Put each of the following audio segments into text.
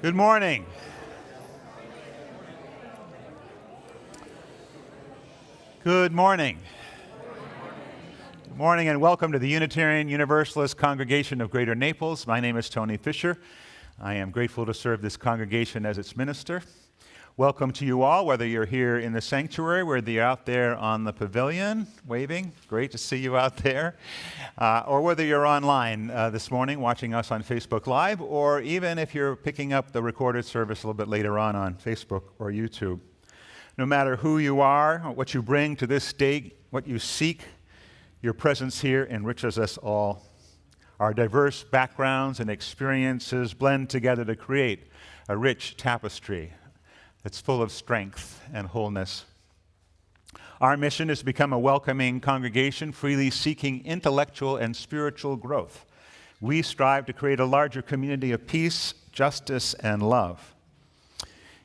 Good morning. Good morning. Good morning and welcome to the Unitarian Universalist Congregation of Greater Naples. My name is Tony Fisher. I am grateful to serve this congregation as its minister. Welcome to you all, whether you're here in the sanctuary, whether you're out there on the pavilion waving, great to see you out there, or whether you're online this morning watching us on Facebook Live, or even if you're picking up the recorded service a little bit later on Facebook or YouTube. No matter who you are, what you bring to this day, what you seek, your presence here enriches us all. Our diverse backgrounds and experiences blend together to create a rich tapestry that's full of strength and wholeness. Our mission is to become a welcoming congregation, freely seeking intellectual and spiritual growth. We strive to create a larger community of peace, justice, and love.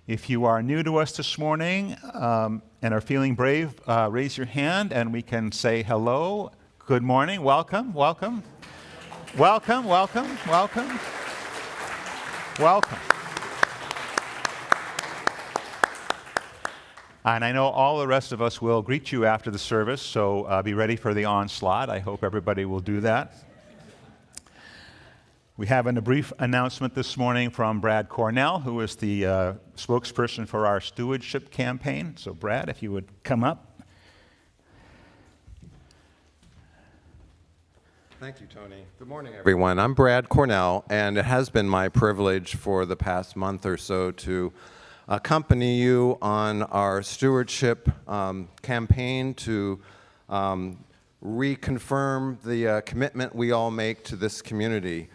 If you are new to us this morning and are feeling brave, raise your hand and we can say hello. Good morning. Welcome, welcome. Welcome, welcome, welcome. Welcome. And I know all the rest of us will greet you after the service, so be ready for the onslaught. I hope everybody will do that. We have a brief announcement this morning from Brad Cornell, who is the spokesperson for our stewardship campaign. So Brad, if you would come up. Thank you, Tony. Good morning, everyone. I'm Brad Cornell, and it has been my privilege for the past month or so to accompany you on our stewardship campaign to reconfirm the commitment we all make to this community.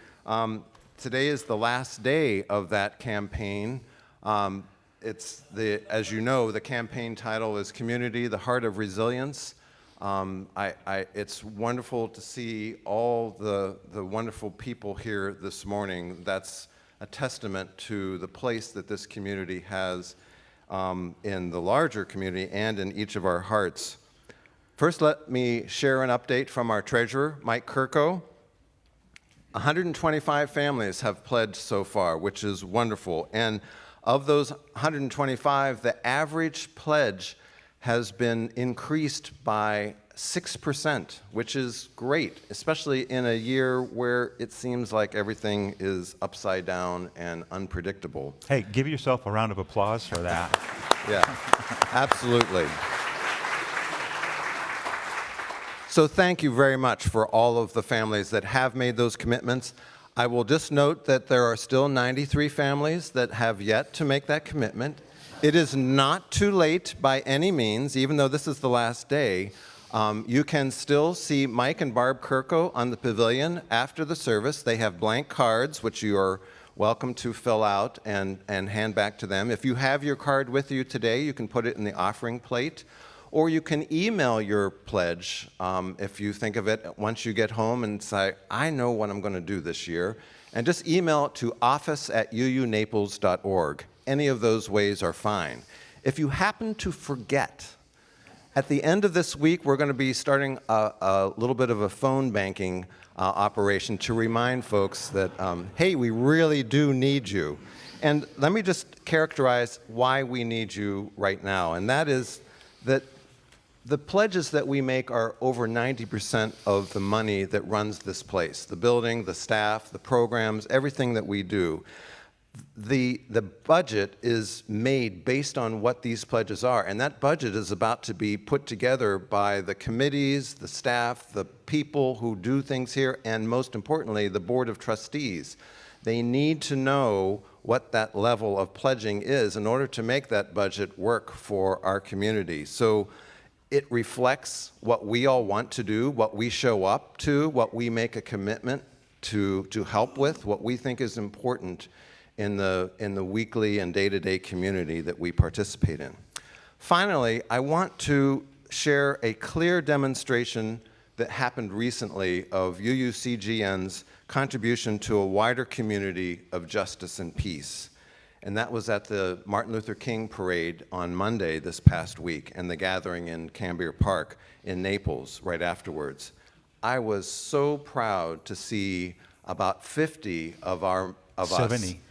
Today is the last day of that campaign. As you know, the campaign title is Community, the Heart of Resilience. It's wonderful to see all the wonderful people here this morning. That's a testament to the place that this community has in the larger community and in each of our hearts. First, let me share an update from our treasurer, Mike Kirko. 125 families have pledged so far, which is wonderful. And of those 125, the average pledge has been increased by 6%, which is great, especially in a year where it seems like everything is upside down and unpredictable. Hey, give yourself a round of applause for that. Yeah, absolutely. So thank you very much for all of the families that have made those commitments. I will just note that there are still 93 families that have yet to make that commitment. It is not too late by any means, even though this is the last day. You can still see Mike and Barb Kirko on the pavilion after the service. They have blank cards, which you are welcome to fill out and hand back to them. If you have your card with you today, you can put it in the offering plate, or you can email your pledge if you think of it once you get home and say, I know what I'm going to do this year, and just email it to office@uunaples.org. Any of those ways are fine. If you happen to forget, at the end of this week, we're going to be starting a little bit of a phone banking operation to remind folks that, hey, we really do need you. And let me just characterize why we need you right now, and that is that the pledges that we make are over 90% of the money that runs this place, the building, the staff, the programs, everything that we do. The budget is made based on what these pledges are, and that budget is about to be put together by the committees, the staff, the people who do things here, and most importantly, the Board of Trustees. They need to know what that level of pledging is in order to make that budget work for our community. So it reflects what we all want to do, what we show up to, what we make a commitment to help with, what we think is important in the weekly and day-to-day community that we participate in. Finally, I want to share a clear demonstration that happened recently of UUCGN's contribution to a wider community of justice and peace. And that was at the Martin Luther King Parade on Monday this past week and the gathering in Cambier Park in Naples right afterwards. I was so proud to see about 50 of 70.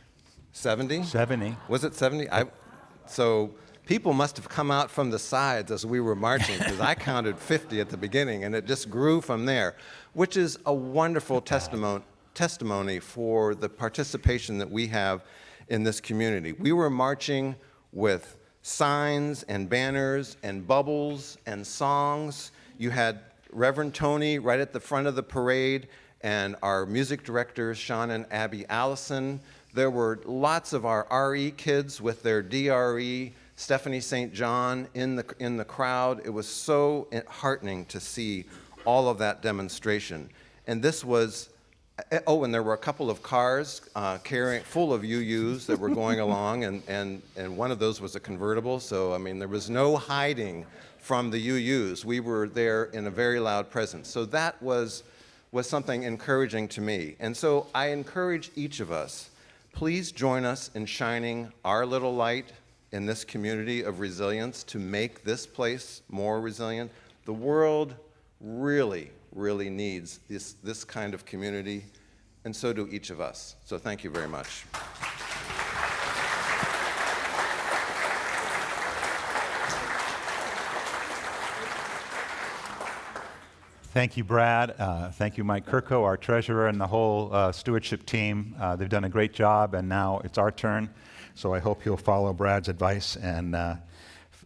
70? 70. Was it 70? So people must have come out from the sides as we were marching, because I counted 50 at the beginning, and it just grew from there, which is a wonderful testimony for the participation that we have in this community. We were marching with signs and banners and bubbles and songs. You had Reverend Tony right at the front of the parade, and our music directors, Sean and Abby Allison. There were lots of our RE kids with their DRE, Stephanie St. John in the crowd. It was so heartening to see all of that demonstration. And this was, and there were a couple of cars full of UUs that were going along, and one of those was a convertible. So, I mean, there was no hiding from the UUs. We were there in a very loud presence. So that was something encouraging to me. And so I encourage each of us, please join us in shining our little light in this community of resilience to make this place more resilient. The world really, really needs this kind of community, and so do each of us. So thank you very much. Thank you, Brad. Thank you, Mike Kirko, our treasurer, and the whole stewardship team. They've done a great job, and now it's our turn. So I hope you'll follow Brad's advice and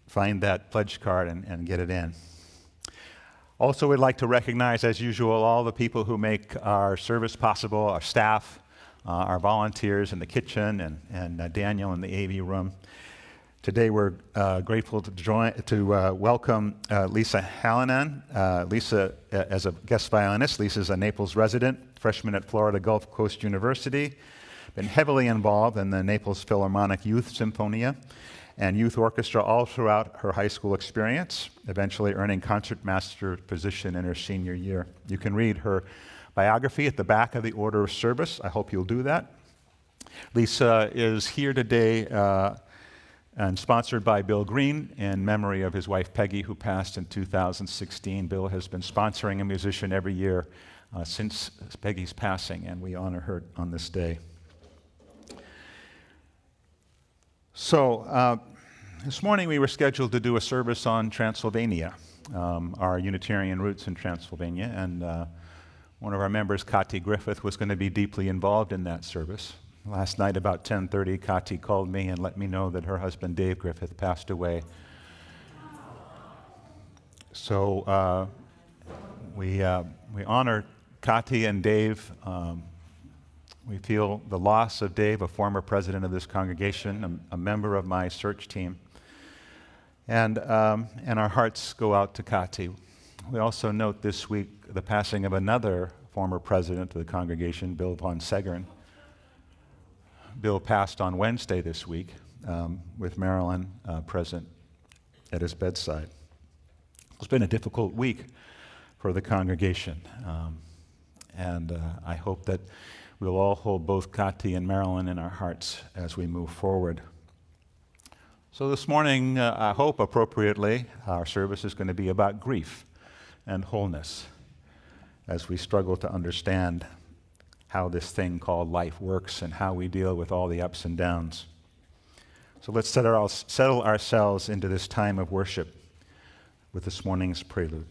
find that pledge card and get it in. Also, we'd like to recognize, as usual, all the people who make our service possible, our staff, our volunteers in the kitchen, and Daniel in the AV room. Today, we're grateful to welcome Lisa Hallinan. Lisa, as a guest violinist, Lisa's a Naples resident, freshman at Florida Gulf Coast University, been heavily involved in the Naples Philharmonic Youth Symphonia and youth orchestra all throughout her high school experience, eventually earning concertmaster position in her senior year. You can read her biography at the back of the order of service. I hope you'll do that. Lisa is here today and sponsored by Bill Green in memory of his wife Peggy, who passed in 2016. Bill has been sponsoring a musician every year since Peggy's passing, and we honor her on this day. So this morning we were scheduled to do a service on Transylvania, our Unitarian roots in Transylvania, and one of our members, Kati Griffith, was going to be deeply involved in that service. Last night about 10:30, Kati called me and let me know that her husband, Dave Griffith, passed away. So we honor Kati and Dave. We feel the loss of Dave, a former president of this congregation, a member of my search team. And our hearts go out to Kati. We also note this week the passing of another former president of the congregation, Bill von Segern. Bill passed on Wednesday this week with Marilyn present at his bedside. It's been a difficult week for the congregation. And I hope that we'll all hold both Kati and Marilyn in our hearts as we move forward. So this morning, I hope appropriately, our service is going to be about grief and wholeness as we struggle to understand how this thing called life works and how we deal with all the ups and downs. So let's settle ourselves into this time of worship with this morning's prelude.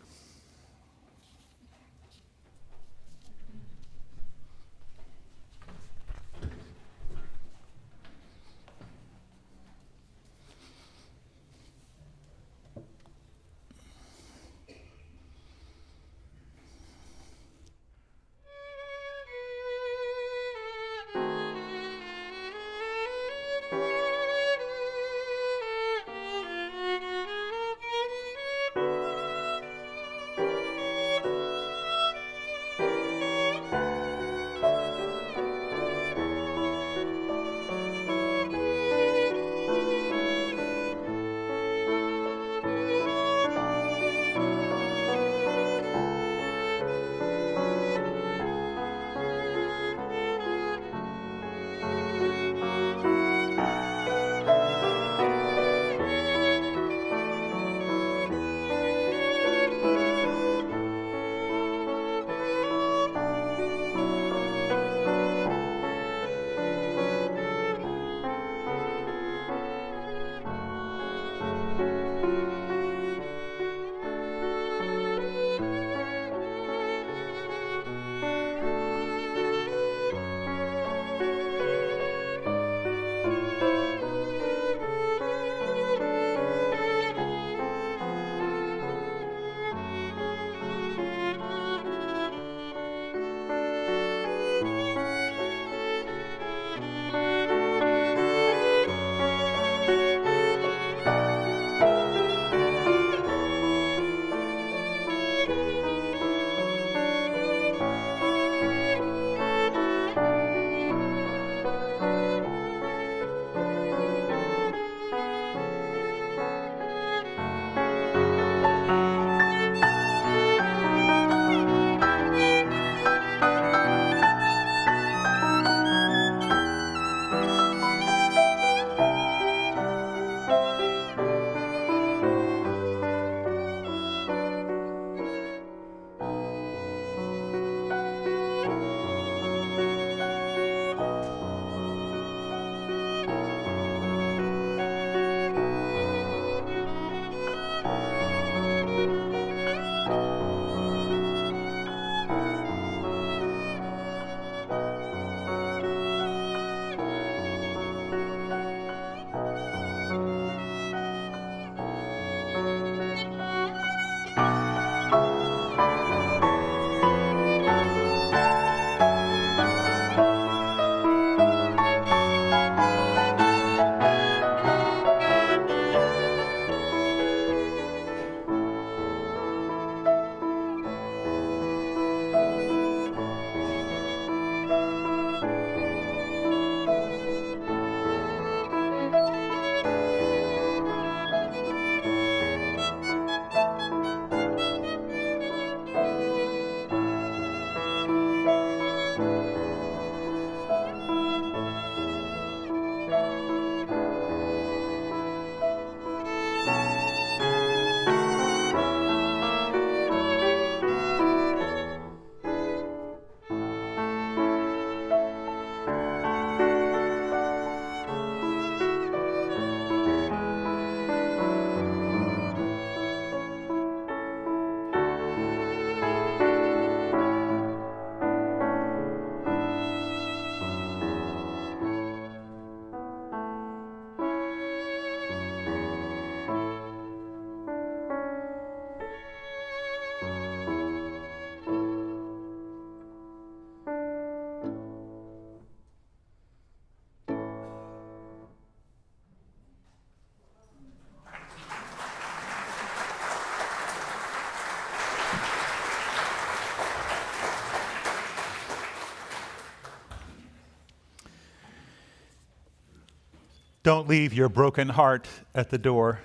Don't leave your broken heart at the door.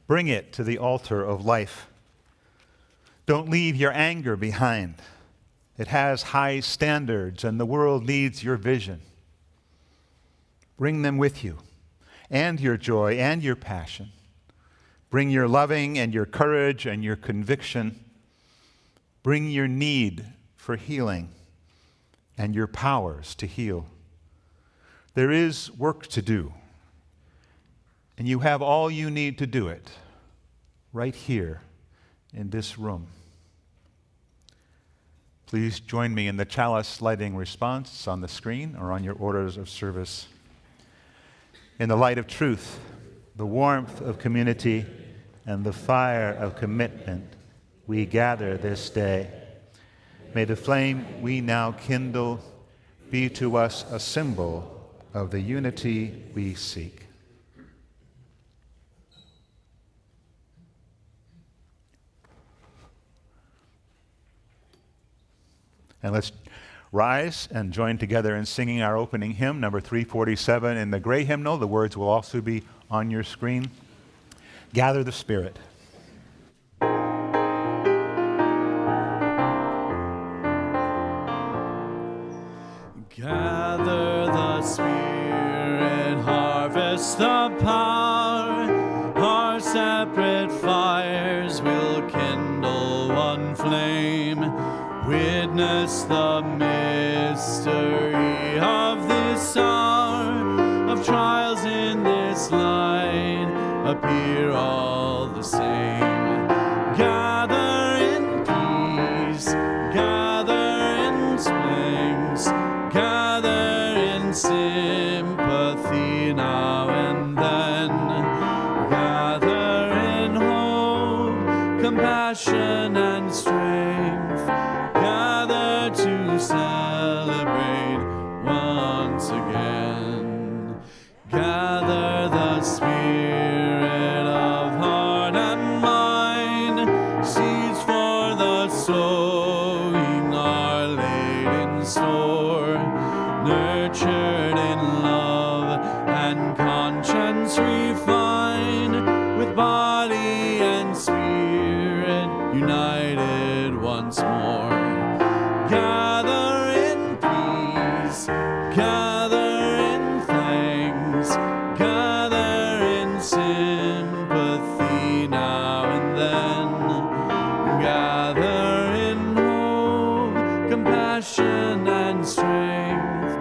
Bring it to the altar of life. Don't leave your anger behind. It has high standards, and the world needs your vision. Bring them with you, and your joy and your passion. Bring your loving and your courage and your conviction. Bring your need for healing and your powers to heal. There is work to do, and you have all you need to do it right here in this room. Please join me in the chalice lighting response on the screen or on your orders of service. In the light of truth, the warmth of community, and the fire of commitment, we gather this day. May the flame we now kindle be to us a symbol of the unity we seek. And let's rise and join together in singing our opening hymn, number 347 in the gray hymnal. The words will also be on your screen. Gather the Spirit. Gather the Spirit, harvest the power. Our separate fires will kindle one flame. Witness the mystery of this hour, of trials in this light appear all the same. Gather in peace, gather in springs, gather in sympathy now and then. Gather in hope, compassion and strength. Gather to celebrate once again. Gather the Spirit of heart and mind. Seeds for the sowing are laid in store. Nurtured in love and conscience refined, with body and spirit united once more. Gather in peace, gather in thanks, gather in sympathy now and then. Gather in hope, compassion and strength.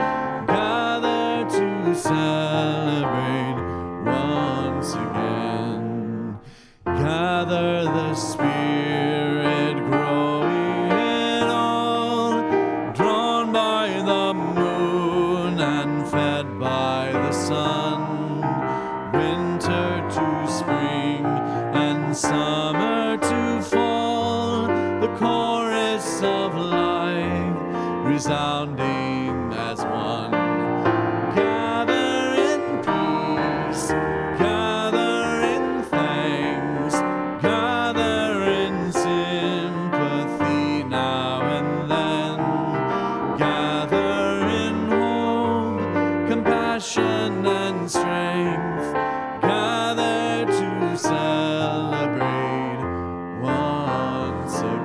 Gather to celebrate once again. Gather the Spirit growing in all, drawn by the moon and fed by the sun. Winter to spring and summer to fall, the chorus of life resounding as one. Gather in peace, gather in thanks, gather in sympathy now and then. Gather in hope, compassion and strength. Gather to celebrate once again.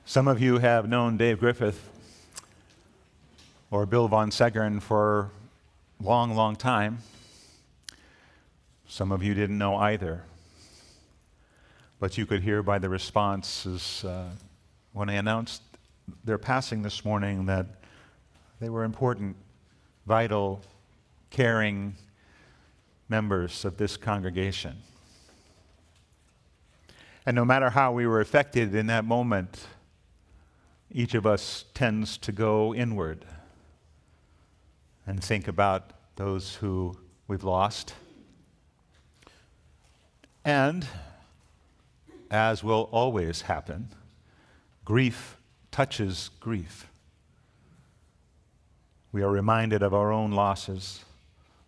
Some of you have known Dave Griffith or Bill Von Segern for a long, long time. Some of you didn't know either. But you could hear by the responses when I announced their passing this morning that they were important, vital, caring members of this congregation. And no matter how we were affected in that moment, each of us tends to go inward and think about those who we've lost. And, as will always happen, grief touches grief. We are reminded of our own losses,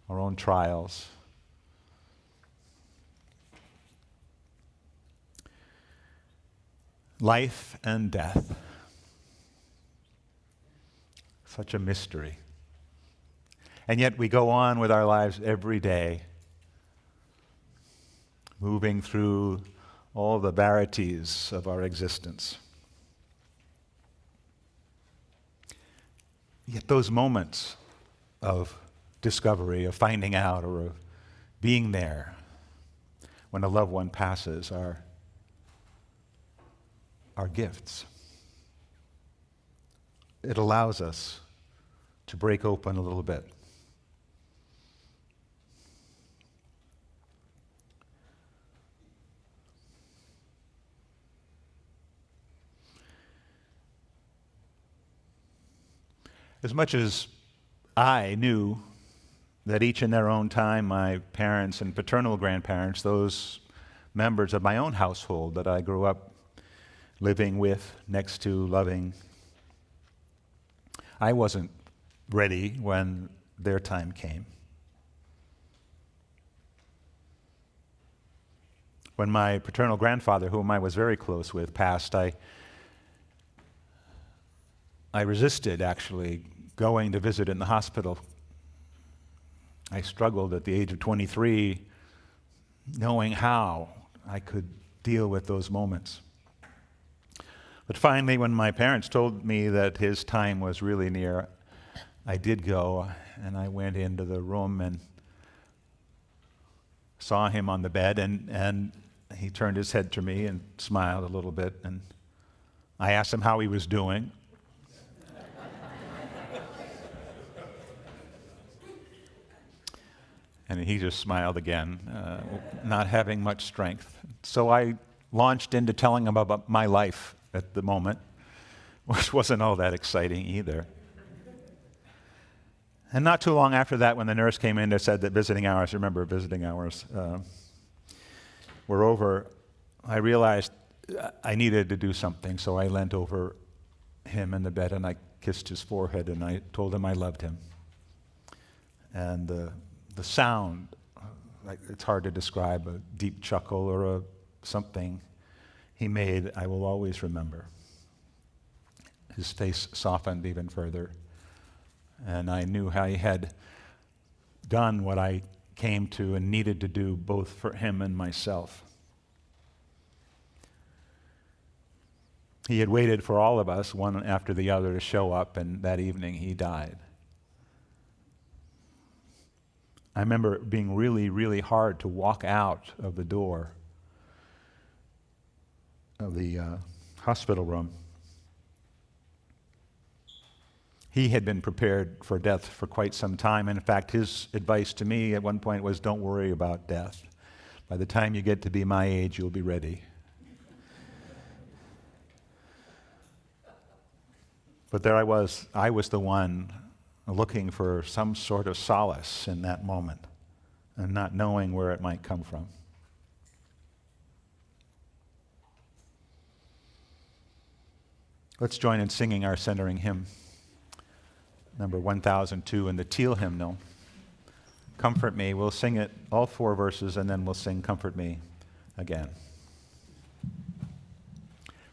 our own trials. life and death. Such a mystery. And yet we go on with our lives every day, moving through all the varieties of our existence. Yet those moments of discovery, of finding out, or of being there when a loved one passes are gifts. It allows us to break open a little bit. As much as I knew that each in their own time, my parents and paternal grandparents, those members of my own household that I grew up living with, next to, loving, I wasn't ready when their time came. When my paternal grandfather, whom I was very close with, passed, I resisted actually going to visit in the hospital. I struggled at the age of 23, knowing how I could deal with those moments. But finally, when my parents told me that his time was really near, I did go, and I went into the room and saw him on the bed, and he turned his head to me and smiled a little bit, and I asked him how he was doing. And he just smiled again, not having much strength. So I launched into telling him about my life at the moment, which wasn't all that exciting either. And not too long after that, when the nurse came in and said that visiting hours, remember visiting hours, were over, I realized I needed to do something. So I leant over him in the bed and I kissed his forehead and I told him I loved him. And the sound, like it's hard to describe, a deep chuckle or something he made, I will always remember. His face softened even further, and I knew how he had done what I came to and needed to do, both for him and myself. He had waited for all of us, one after the other, to show up, and that evening he died. I remember it being really, really hard to walk out of the door of the hospital room. He had been prepared for death for quite some time. In fact, his advice to me at one point was, don't worry about death. By the time you get to be my age, you'll be ready. But there I was the one looking for some sort of solace in that moment and not knowing where it might come from. Let's join in singing our centering hymn, number 1002 in the Teal hymnal, Comfort Me. We'll sing it, all 4 verses, and then we'll sing Comfort Me again.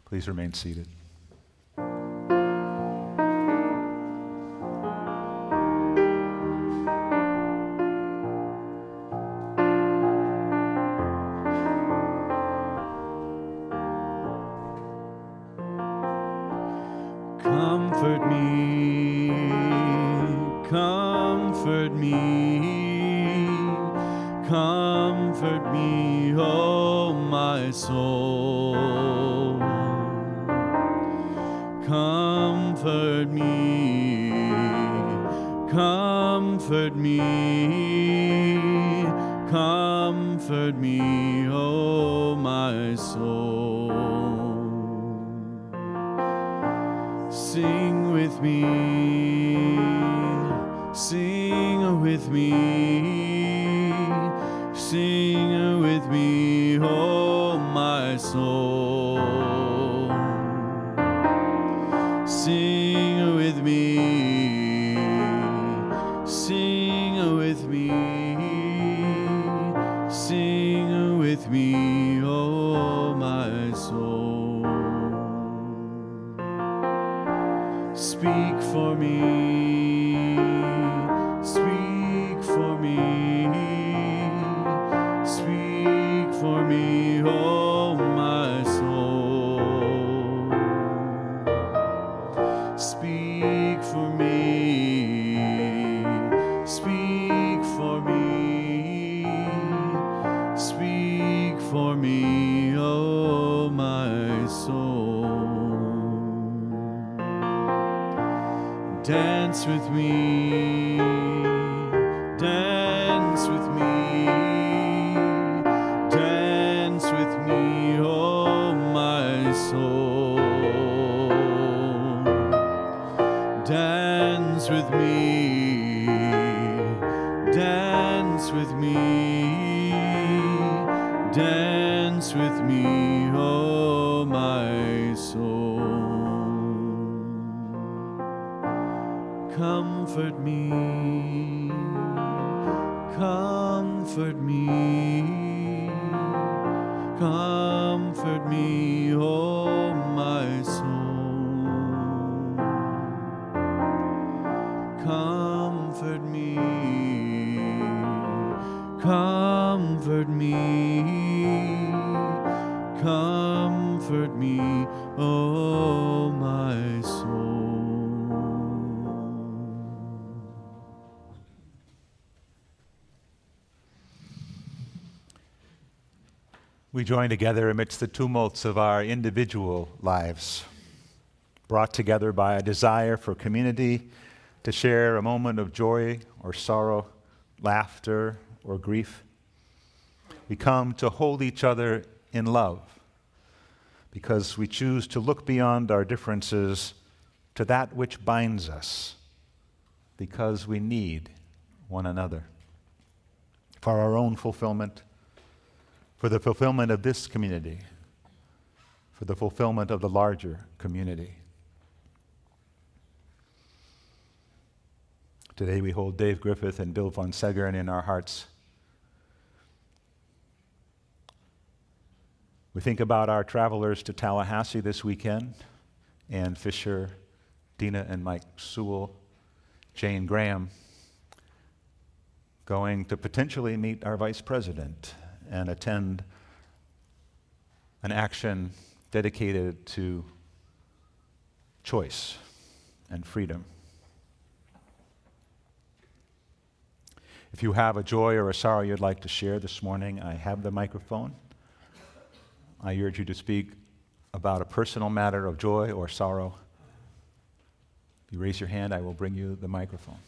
Please remain seated. Comfort me, comfort me, comfort me, oh my soul. Comfort me, comfort me, comfort me, oh my soul. Sing with me, sing with me, sing with me, oh my soul. Sing with me, sing with me, sing with me, oh my soul. dance with me, dance with me, dance with me, oh my soul. Dance with me, dance with me, dance with me, oh my soul. Comfort me, comfort me, comfort me, oh my soul. Comfort me, comfort me, comfort me, oh my soul. We join together amidst the tumults of our individual lives, brought together by a desire for community, to share a moment of joy or sorrow, laughter or grief. We come to hold each other in love because we choose to look beyond our differences to that which binds us, because we need one another for our own fulfillment, for the fulfillment of this community, for the fulfillment of the larger community. Today we hold Dave Griffith and Bill von Segern in our hearts. We think about our travelers to Tallahassee this weekend, Ann Fisher, Dina and Mike Sewell, Jane Graham, going to potentially meet our vice president and attend an action dedicated to choice and freedom. If you have a joy or a sorrow you'd like to share this morning, I have the microphone. I urge you to speak about a personal matter of joy or sorrow. If you raise your hand, I will bring you the microphone.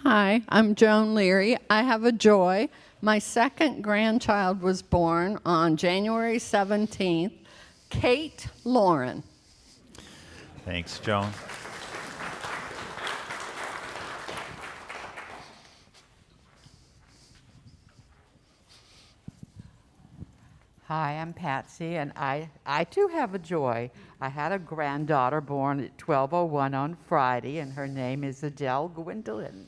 Hi, I'm Joan Leary. I have a joy. My second grandchild was born on January 17th, Kate Lauren. Thanks, Joan. Hi, I'm Patsy, and I too have a joy. I had a granddaughter born at 12:01 on Friday, and her name is Adele Gwendolyn.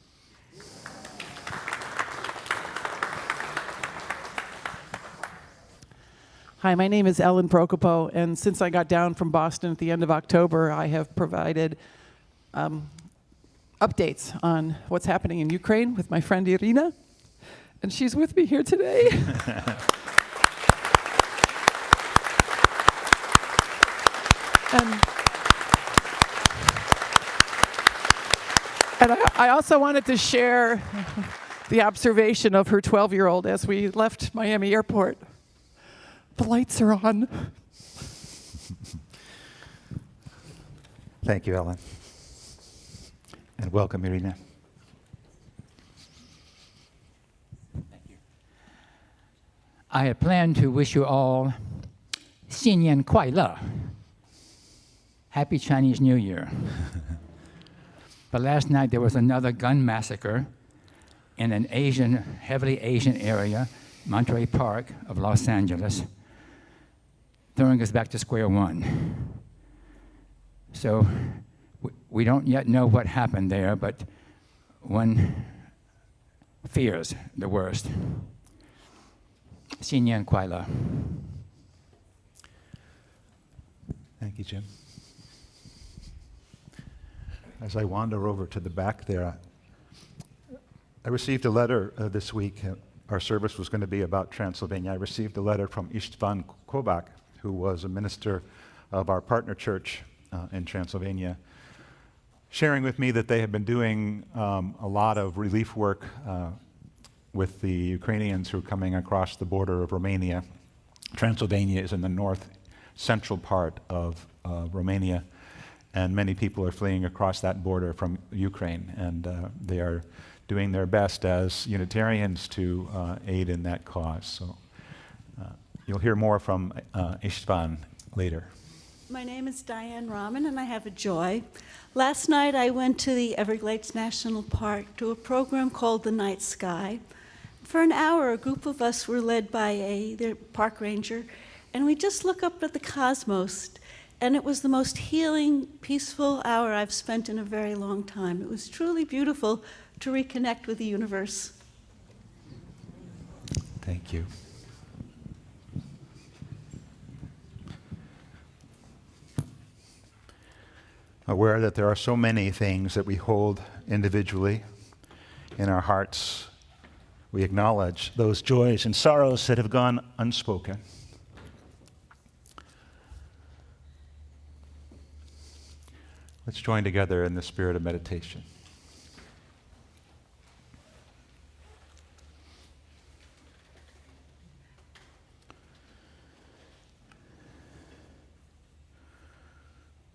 Hi, my name is Ellen Procopo, and since I got down from Boston at the end of October, I have provided updates on what's happening in Ukraine with my friend Irina, and she's with me here today. And I also wanted to share the observation of her 12-year-old as we left Miami Airport. The lights are on. Thank you, Ellen. And welcome, Irina. Thank you. I had planned to wish you all 新年快乐, Happy Chinese New Year. But last night there was another gun massacre in an heavily Asian area, Monterey Park of Los Angeles, throwing us back to square one. So we don't yet know what happened there, but one fears the worst. 新年快乐. Thank you, Jim. As I wander over to the back there, I received a letter this week. Our service was going to be about Transylvania. I received a letter from Istvan Kobak, who was a minister of our partner church in Transylvania, sharing with me that they have been doing a lot of relief work with the Ukrainians who are coming across the border of Romania. Transylvania is in the north central part of Romania, and many people are fleeing across that border from Ukraine, and they are doing their best as Unitarians to aid in that cause. So you'll hear more from Istvan later. My name is Diane Rahman, and I have a joy. Last night I went to the Everglades National Park to a program called The Night Sky. For an hour, a group of us were led by their park ranger, and we just looked up at the cosmos, and it was the most healing, peaceful hour I've spent in a very long time. It was truly beautiful to reconnect with the universe. Thank you. Aware that there are so many things that we hold individually in our hearts, we acknowledge those joys and sorrows that have gone unspoken. Let's join together in the spirit of meditation.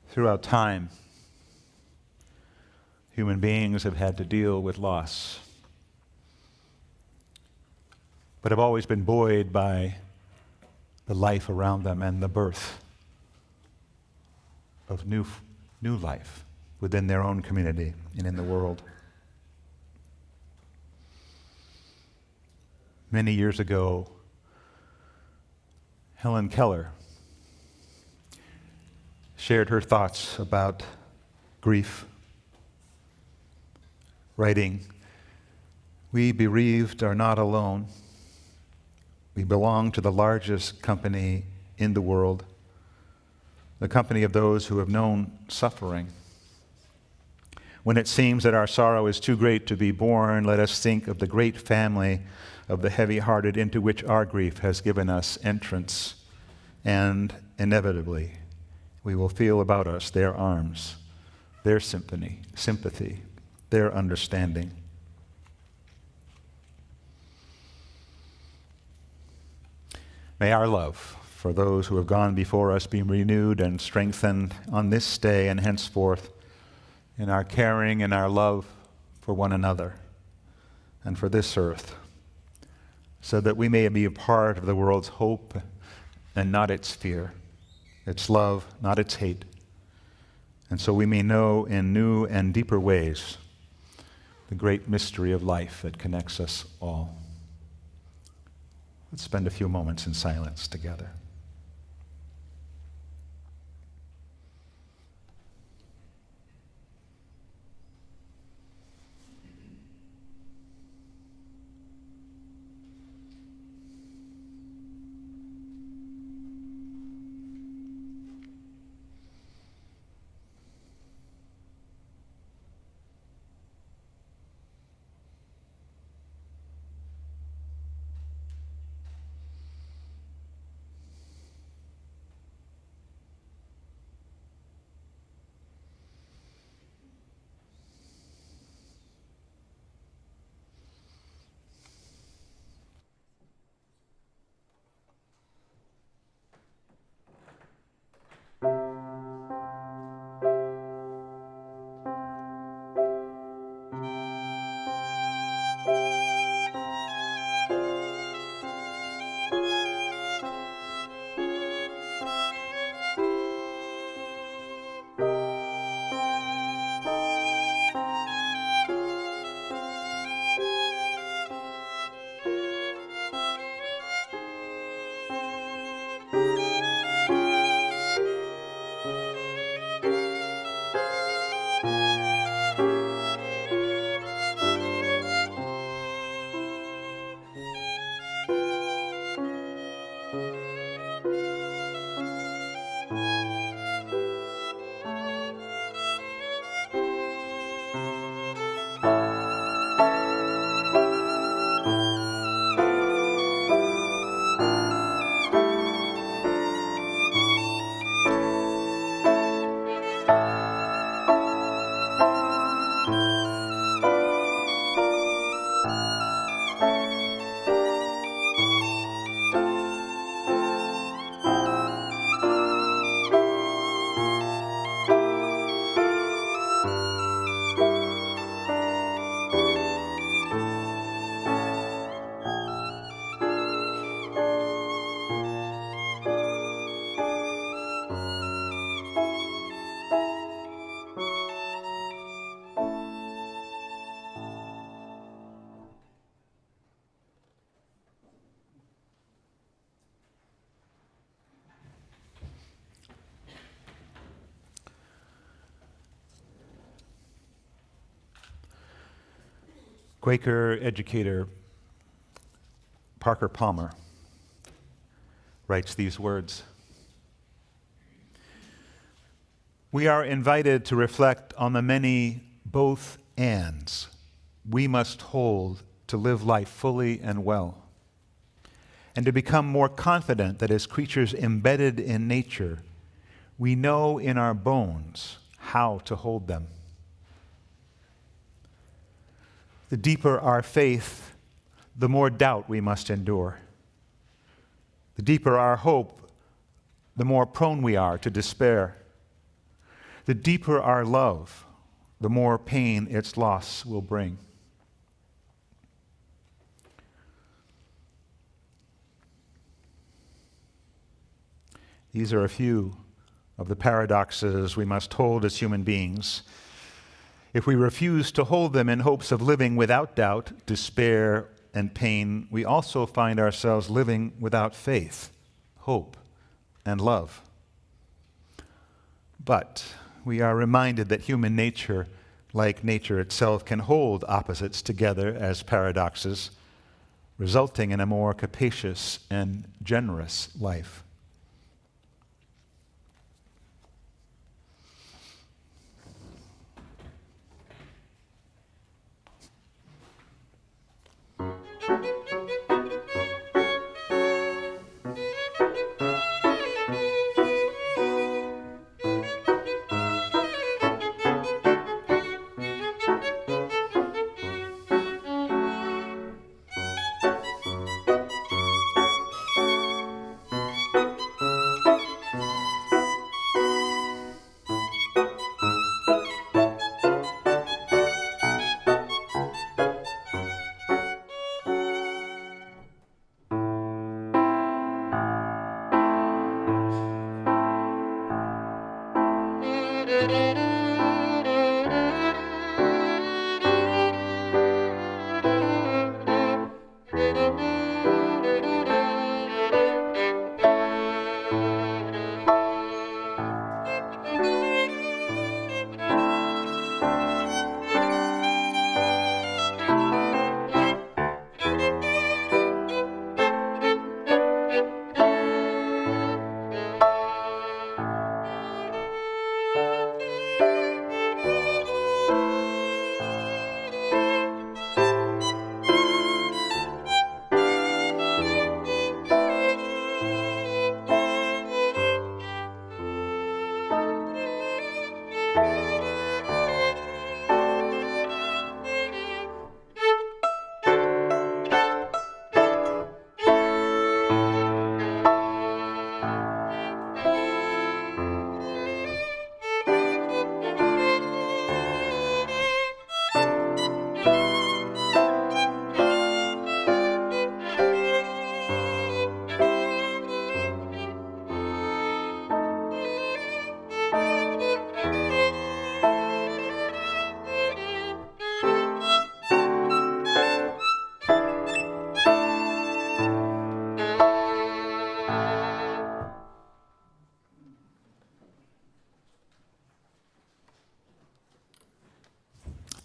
Throughout time, human beings have had to deal with loss, but have always been buoyed by the life around them and the birth of new life within their own community and in the world. Many years ago, Helen Keller shared her thoughts about grief, writing, "We bereaved are not alone. We belong to the largest company in the world, the company of those who have known suffering. When it seems that our sorrow is too great to be borne, let us think of the great family of the heavy-hearted into which our grief has given us entrance, and inevitably we will feel about us their arms, their sympathy, their understanding." May our love for those who have gone before us be renewed and strengthened on this day and henceforth in our caring and our love for one another and for this earth, so that we may be a part of the world's hope and not its fear, its love, not its hate, and so we may know in new and deeper ways the great mystery of life that connects us all. Let's spend a few moments in silence together. Quaker educator Parker Palmer writes these words: "We are invited to reflect on the many both ands we must hold to live life fully and well, and to become more confident that as creatures embedded in nature, we know in our bones how to hold them. The deeper our faith, the more doubt we must endure. The deeper our hope, the more prone we are to despair. The deeper our love, the more pain its loss will bring." These are a few of the paradoxes we must hold as human beings. If we refuse to hold them in hopes of living without doubt, despair, and pain, we also find ourselves living without faith, hope, and love. But we are reminded that human nature, like nature itself, can hold opposites together as paradoxes, resulting in a more capacious and generous life.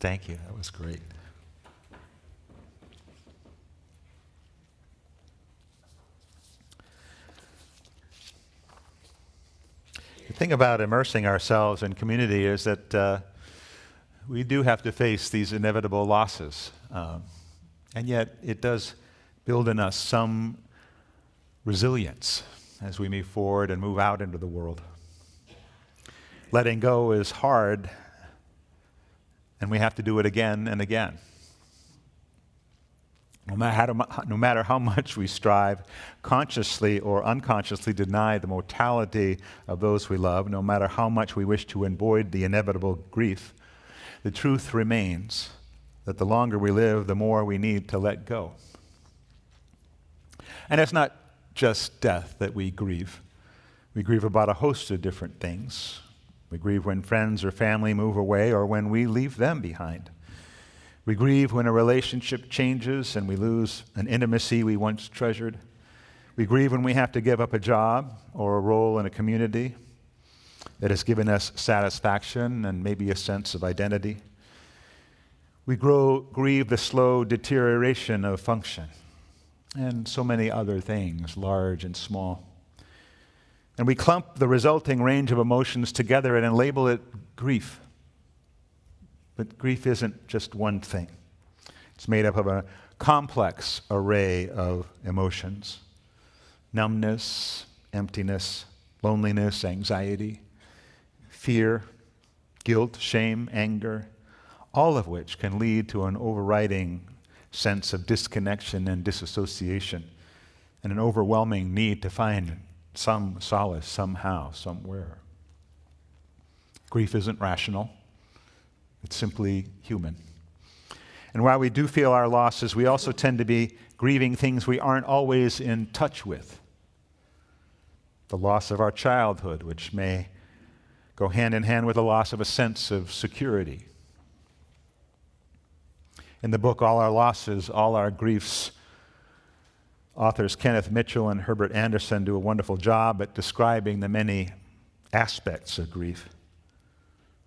Thank you. That was great. The thing about immersing ourselves in community is that we do have to face these inevitable losses. And yet it does build in us some resilience as we move forward and move out into the world. Letting go is hard, and we have to do it again and again. No matter how much we strive, consciously or unconsciously deny the mortality of those we love, no matter how much we wish to avoid the inevitable grief, the truth remains that the longer we live, the more we need to let go. And it's not just death that we grieve. We grieve about a host of different things. We grieve when friends or family move away or when we leave them behind. We grieve when a relationship changes and we lose an intimacy we once treasured. We grieve when we have to give up a job or a role in a community that has given us satisfaction and maybe a sense of identity. We grieve the slow deterioration of function and so many other things, large and small. And we clump the resulting range of emotions together and label it grief. But grief isn't just one thing. It's made up of a complex array of emotions: numbness, emptiness, loneliness, anxiety, fear, guilt, shame, anger, all of which can lead to an overriding sense of disconnection and disassociation, and an overwhelming need to find some solace somehow, somewhere. Grief isn't rational. It's simply human. And while we do feel our losses, we also tend to be grieving things we aren't always in touch with. The loss of our childhood, which may go hand in hand with the loss of a sense of security. In the book, All Our Losses, All Our Griefs, authors Kenneth Mitchell and Herbert Anderson do a wonderful job at describing the many aspects of grief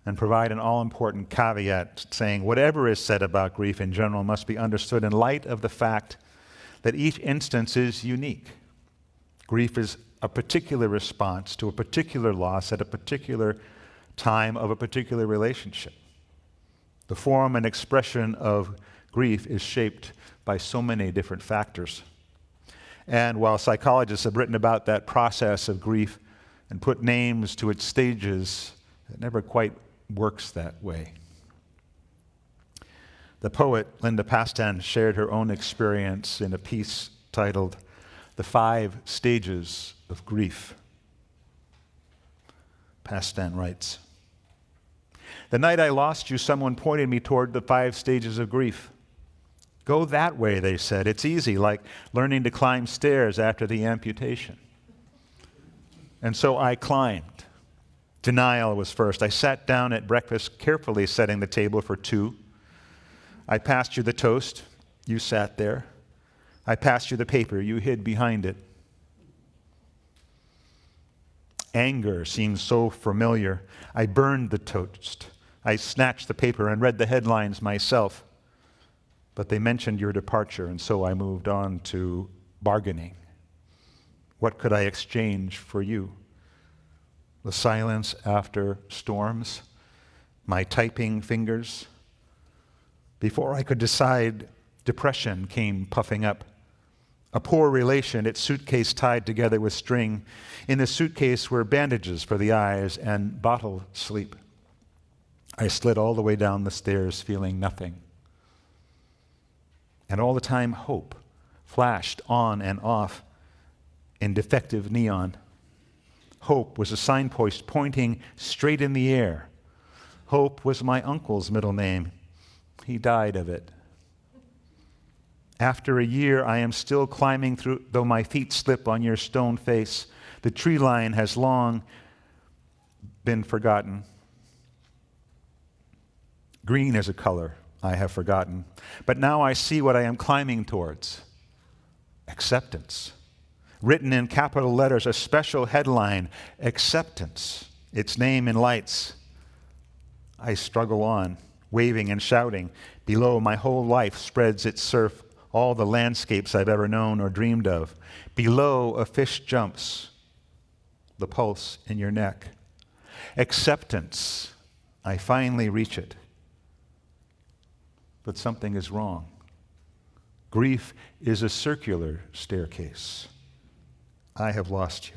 and provide an all-important caveat saying whatever is said about grief in general must be understood in light of the fact that each instance is unique. Grief is a particular response to a particular loss at a particular time of a particular relationship. The form and expression of grief is shaped by so many different factors. And while psychologists have written about that process of grief and put names to its stages, it never quite works that way. The poet Linda Pastan shared her own experience in a piece titled "The 5 Stages of Grief." Pastan writes, "The night I lost you, someone pointed me toward the 5 stages of grief. Go that way, they said. It's easy, like learning to climb stairs after the amputation. And so I climbed. Denial was first. I sat down at breakfast, carefully setting the table for 2. I passed you the toast. You sat there. I passed you the paper. You hid behind it. Anger seemed so familiar. I burned the toast. I snatched the paper and read the headlines myself. But they mentioned your departure, and so I moved on to bargaining. What could I exchange for you? The silence after storms? My typing fingers? Before I could decide, depression came puffing up. A poor relation, its suitcase tied together with string. In the suitcase were bandages for the eyes and bottle sleep. I slid all the way down the stairs, feeling nothing. And all the time, hope flashed on and off in defective neon. Hope was a signpost pointing straight in the air. Hope was my uncle's middle name. He died of it. After a year, I am still climbing through, though my feet slip on your stone face. The tree line has long been forgotten. Green is a color I have forgotten. But now I see what I am climbing towards. Acceptance. Written in capital letters, a special headline, acceptance. Its name in lights. I struggle on, waving and shouting. Below, my whole life spreads its surf, all the landscapes I've ever known or dreamed of. Below, a fish jumps, the pulse in your neck. Acceptance. I finally reach it. But something is wrong. Grief is a circular staircase. I have lost you.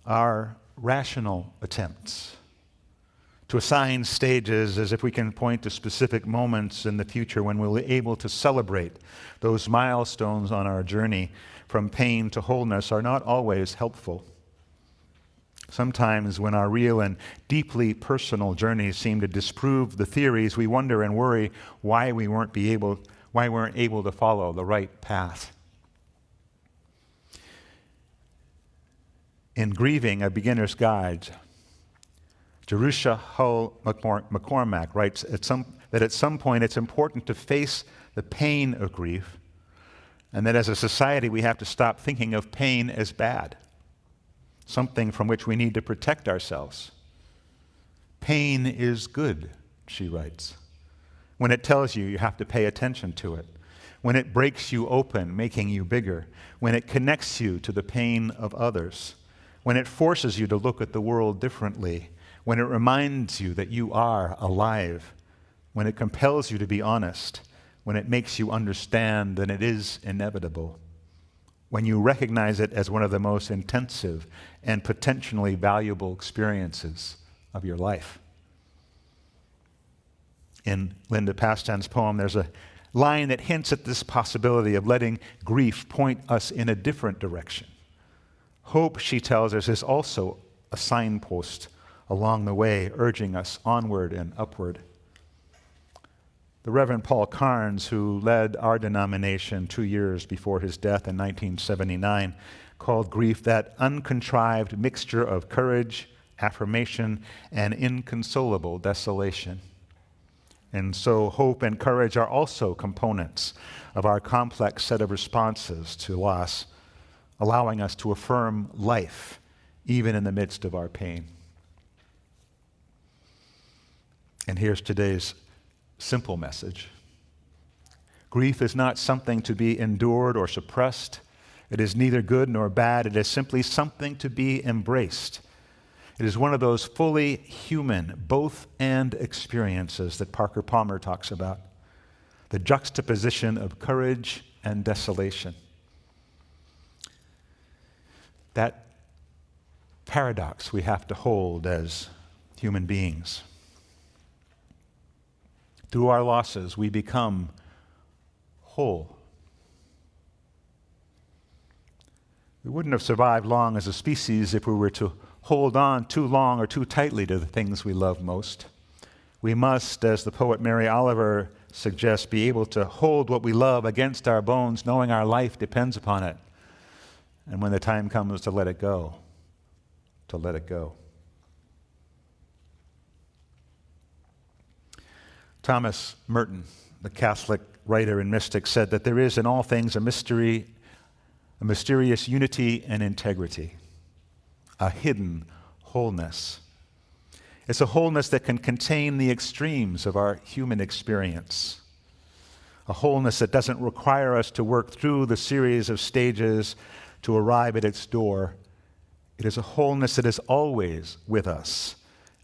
Our rational attempts to assign stages as if we can point to specific moments in the future when we'll be able to celebrate those milestones on our journey from pain to wholeness are not always helpful. Sometimes when our real and deeply personal journeys seem to disprove the theories, we wonder and worry why we weren't able to follow the right path. In Grieving, A Beginner's Guide, Jerusha Hull McCormack writes that at some point it's important to face the pain of grief, and that as a society we have to stop thinking of pain as bad, something from which we need to protect ourselves. Pain is good, she writes. When it tells you you have to pay attention to it, when it breaks you open, making you bigger, when it connects you to the pain of others, when it forces you to look at the world differently, when it reminds you that you are alive, when it compels you to be honest, when it makes you understand that it is inevitable, when you recognize it as one of the most intensive and potentially valuable experiences of your life. In Linda Pastan's poem, there's a line that hints at this possibility of letting grief point us in a different direction. Hope, she tells us, is also a signpost along the way, urging us onward and upward. The Reverend Paul Carnes, who led our denomination 2 years before his death in 1979, called grief that uncontrived mixture of courage, affirmation, and inconsolable desolation. And so hope and courage are also components of our complex set of responses to loss, allowing us to affirm life even in the midst of our pain. And here's today's simple message. Grief is not something to be endured or suppressed. It is neither good nor bad. It is simply something to be embraced. It is one of those fully human both and experiences that Parker Palmer talks about, the juxtaposition of courage and desolation. That paradox we have to hold as human beings. Through our losses, we become whole. We wouldn't have survived long as a species if we were to hold on too long or too tightly to the things we love most. We must, as the poet Mary Oliver suggests, be able to hold what we love against our bones, knowing our life depends upon it. And when the time comes to let it go, to let it go. Thomas Merton, the Catholic writer and mystic, said that there is in all things a mystery, a mysterious unity and integrity, a hidden wholeness. It's a wholeness that can contain the extremes of our human experience, a wholeness that doesn't require us to work through the series of stages to arrive at its door. It is a wholeness that is always with us,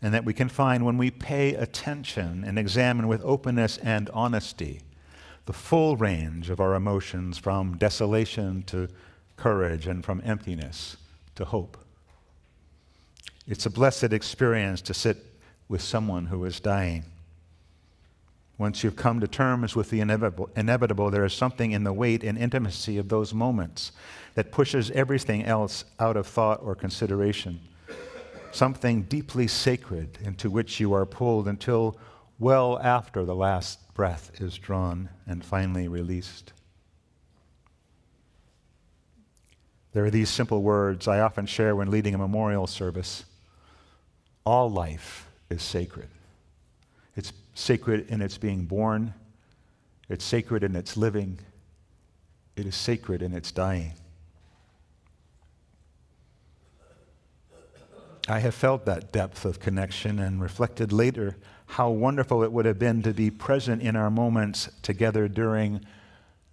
and that we can find when we pay attention and examine with openness and honesty the full range of our emotions, from desolation to courage and from emptiness to hope. It's a blessed experience to sit with someone who is dying. Once you've come to terms with the inevitable, there is something in the weight and intimacy of those moments that pushes everything else out of thought or consideration. Something deeply sacred into which you are pulled until well after the last breath is drawn and finally released. There are these simple words I often share when leading a memorial service. All life is sacred. It's sacred in its being born. It's sacred in its living. It is sacred in its dying. I have felt that depth of connection and reflected later how wonderful it would have been to be present in our moments together during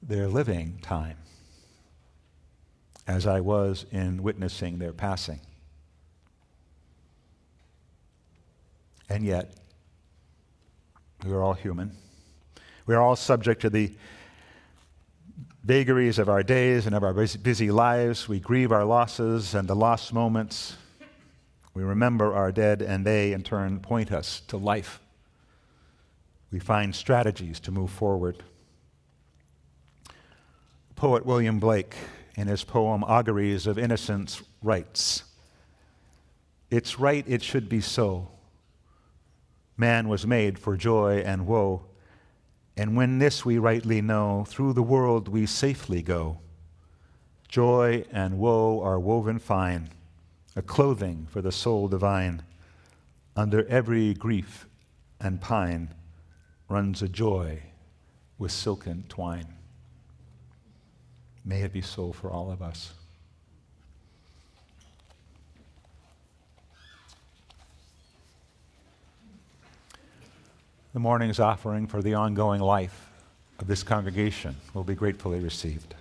their living time, as I was in witnessing their passing. And yet, we are all human. We are all subject to the vagaries of our days and of our busy lives. We grieve our losses and the lost moments. We remember our dead, and they, in turn, point us to life. We find strategies to move forward. Poet William Blake, in his poem Auguries of Innocence, writes, "It's right it should be so. Man was made for joy and woe, and when this we rightly know, through the world we safely go. Joy and woe are woven fine, a clothing for the soul divine. Under every grief and pine runs a joy with silken twine." May it be so for all of us. the morning's offering for the ongoing life of this congregation will be gratefully received.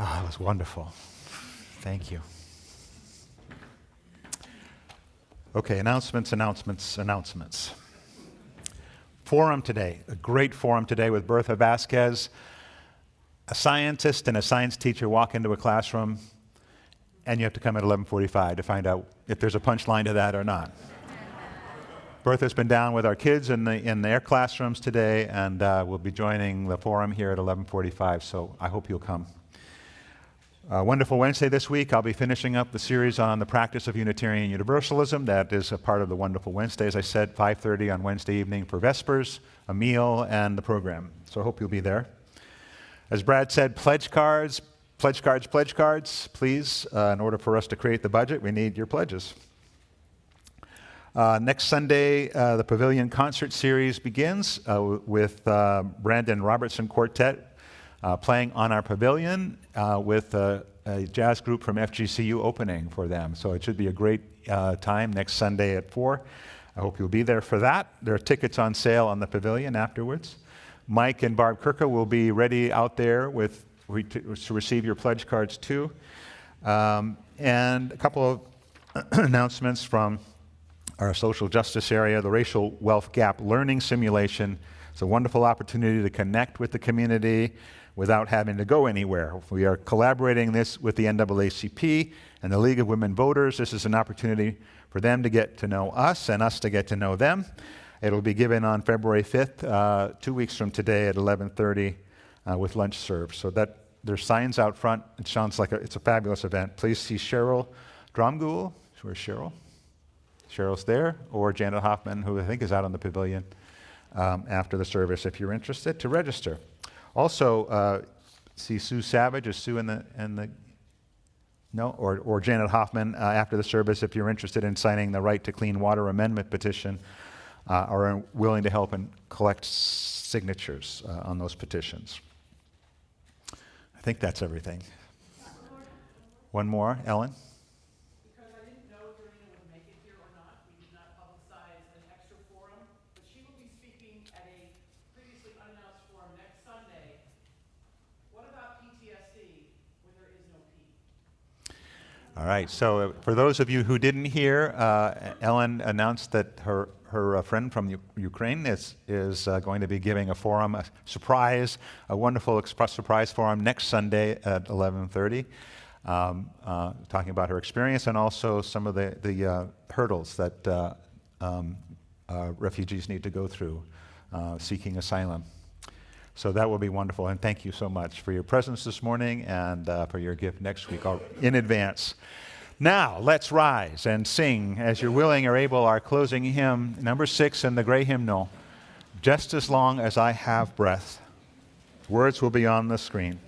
Ah, it was wonderful. Thank you. Okay, announcements. Forum today, a great forum today with Bertha Vasquez. A scientist and a science teacher walk into a classroom, and you have to come at 11:45 to find out if there's a punchline to that or not. Bertha's been down with our kids in their classrooms today, and we'll be joining the forum here at 11:45, so I hope you'll come. Wonderful Wednesday this week. I'll be finishing up the series on the practice of Unitarian Universalism. That is a part of the Wonderful Wednesday, as I said, 5:30 on Wednesday evening for Vespers, a meal, and the program. So I hope you'll be there. As Brad said, pledge cards, please. In order for us to create the budget, we need your pledges. Next Sunday, the Pavilion Concert Series begins with Brandon Robertson Quartet playing on our pavilion with a jazz group from FGCU opening for them. So it should be a great time next Sunday at 4. I hope you'll be there for that. There are tickets on sale on the pavilion afterwards. Mike and Barb Kirka will be ready out there to receive your pledge cards too. And a couple of announcements from our social justice area, the Racial Wealth Gap Learning Simulation. It's a wonderful opportunity to connect with the community without having to go anywhere. We are collaborating this with the NAACP and the League of Women Voters. This is an opportunity for them to get to know us and us to get to know them. It'll be given on February 5th, 2 weeks from today at 11:30 with lunch served. So there's signs out front. It sounds like it's a fabulous event. Please see Cheryl Dromgoole. Where's Cheryl? Cheryl's there, or Janet Hoffman, who I think is out on the pavilion after the service if you're interested to register. Also, see Sue Savage. Is Sue in the no? Or Janet Hoffman after the service if you're interested in signing the Right to Clean Water Amendment petition or are willing to help and collect signatures on those petitions. I think that's everything. One more, Ellen? Because I didn't know if Dorina would make it here or not, we did not publicize an extra forum, but she will be speaking at a previously unannounced forum next Sunday. What about PTSD when there is no P? All right, so for those of you who didn't hear, Ellen announced that her friend from Ukraine is going to be giving a forum, a wonderful surprise forum next Sunday at 11:30, talking about her experience and also some of the hurdles that refugees need to go through seeking asylum. So that will be wonderful, and thank you so much for your presence this morning and for your gift next week in advance. Now, let's rise and sing, as you're willing or able, our closing hymn, number 6 in the gray hymnal, Just as Long as I Have Breath. Words will be on the screen.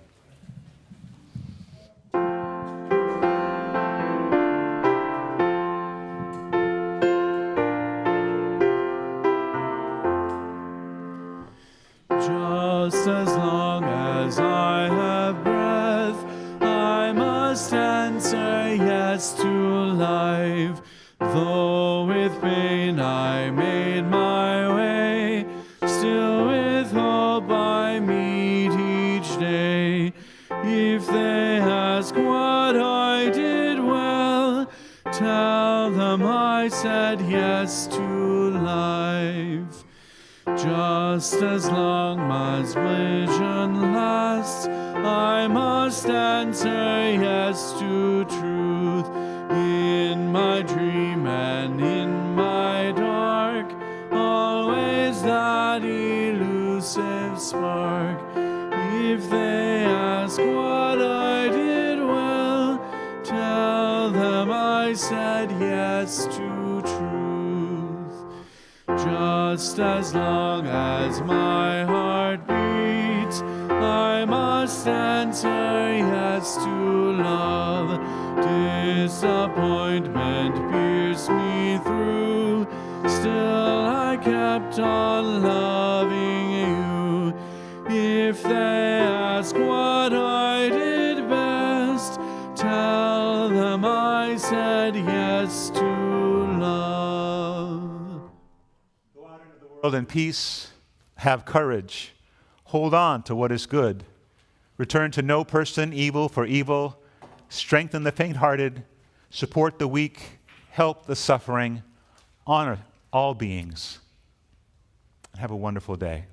Just as long as I have breath, I must answer yes to life. Though with pain I made my way, still with hope I meet each day. If they ask what I did well, tell them I said yes to life. Just as long as vision lasts, I must answer yes to truth. In my dream and in my dark, always that elusive spark. If they ask what I did well, tell them I said yes to truth. Just as long as my heart beats, I must answer yes to love. Disappointment pierced me through, still I kept on loving you. If they ask what I did best, tell them I said yes to love. Go out into the world in peace, have courage, hold on to what is good, Return to no person evil for evil. Strengthen the faint-hearted. Support the weak. Help the suffering. Honor all beings. Have a wonderful day.